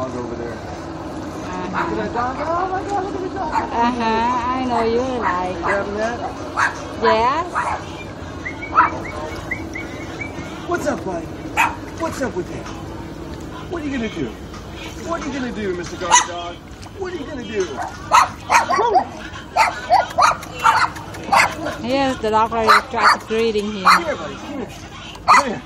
dog over there. Look at that dog. Oh my God, look at the dog. I know you like it. Grabbing that? Yes. What's up, buddy? What's up with that? What are you gonna do? What are you gonna do, Mr. Guard Dog? What are you gonna do? Here's the dog ready to try to greeting him. Come here, buddy. Come here. Come here.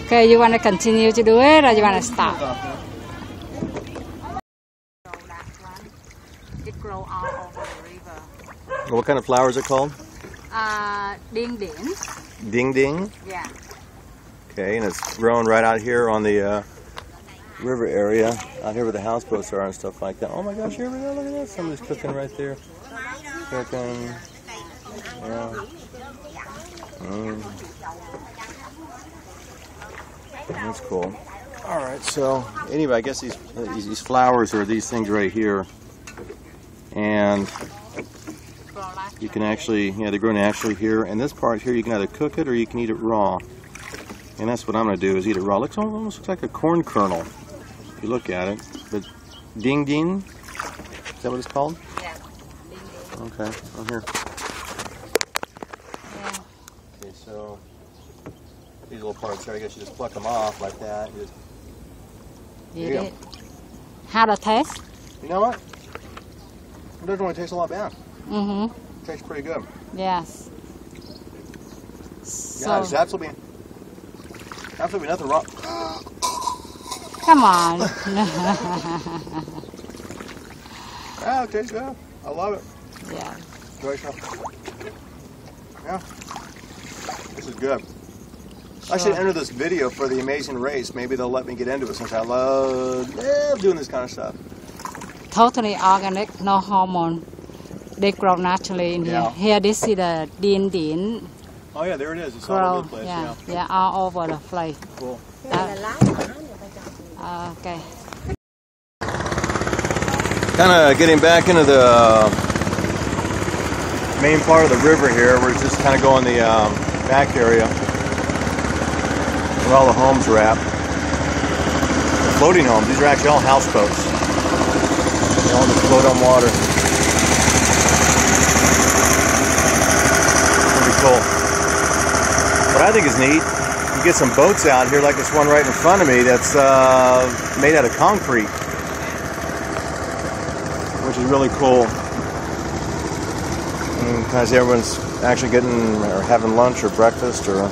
Okay, you want to continue to do it or you want to stop? It grows all over the river. What kind of flower is it called? Ding ding. Ding ding? Yeah. Okay, and it's growing right out here on the river area, out here where the houseboats are and stuff like that. Oh my gosh, here we go, look at that. Somebody's cooking right there. Cooking. Yeah. That's cool. All right, so anyway, I guess these flowers are these things right here, and you can actually, they grow naturally here. And this part here, you can either cook it or you can eat it raw. And that's what I'm going to do, is eat it raw. It almost looks like a corn kernel if you look at it. But ding ding, is that what it's called? Yeah. Ding ding. Okay, on here. Yeah. Okay, so these little parts here, I guess you just pluck them off like that. You just, Eat it. How does it taste? you know what? It doesn't really taste a lot bad. Mm-hmm. It tastes pretty good. Yes. Yeah, there's absolutely nothing wrong. Come on. Yeah, it tastes good. I love it. Yeah. Delicious. Yeah. This is good. I should enter this video for the Amazing Race. Maybe they'll let me get into it since I love doing this kind of stuff. Totally organic, no hormone. They grow naturally in here. Here, this is the din din. Oh yeah, there it is. It's all Grow, over the place. yeah, all over the place. Cool. Okay. Kind of getting back into the main part of the river here. We're just kind of going the back area where all the homes are at. The floating homes. These are actually all houseboats. They all just float on water. Pretty cool. What I think is neat, you get some boats out here like this one right in front of me that's made out of concrete, which is really cool. Because everyone's actually getting or having lunch or breakfast, or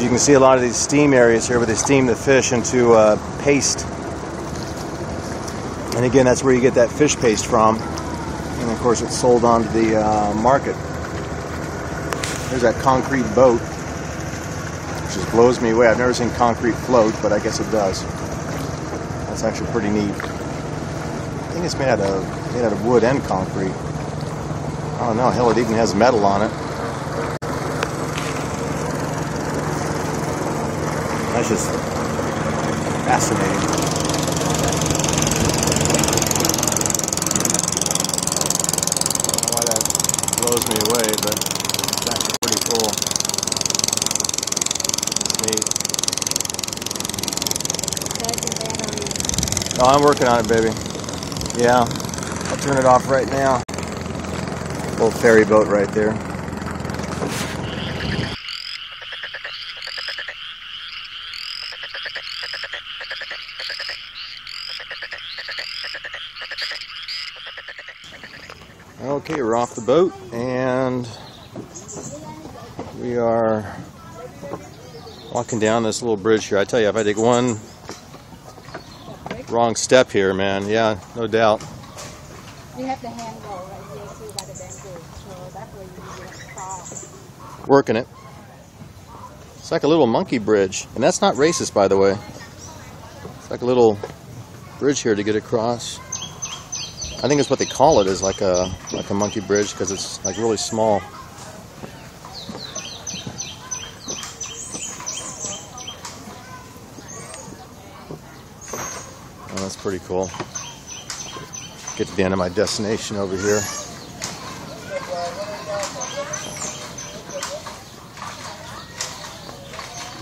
you can see a lot of these steam areas here where they steam the fish into paste. And again, that's where you get that fish paste from. And of course, it's sold on to the market. There's that concrete boat, which just blows me away. I've never seen concrete float, but I guess it does. That's actually pretty neat. I think it's made out of wood and concrete. Oh no, hell, it even has metal on it. That's just fascinating. I don't know why that blows me away, but it's actually pretty cool. It's neat. Oh, I'm working on it, baby. Yeah, I'll turn it off right now. Little ferry boat right there. Okay, we're off the boat and we are walking down this little bridge here. I tell you, if I take one wrong step here, man, yeah, no doubt. We have the handle right here too by the bamboo, so that way you can cross. Working it. It's like a little monkey bridge, and that's not racist, by the way. It's like a little bridge here to get across. I think it's what they call it, is like a monkey bridge, because it's like really small. That's pretty cool. Get to the end of my destination over here.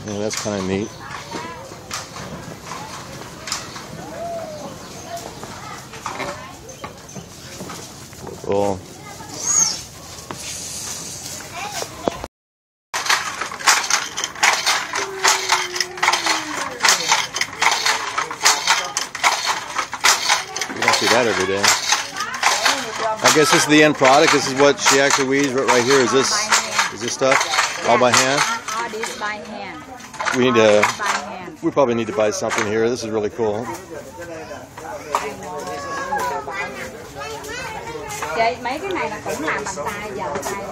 Yeah, that's kind of neat. Cool. You don't see that every day. I guess this is the end product. This is what she actually weaves right here. Is this stuff all by hand? All this by hand. We need to. By hand. We probably need to buy something here. This is really cool. Chị, mấy cái này là cũng làm bằng tay, giờ tay.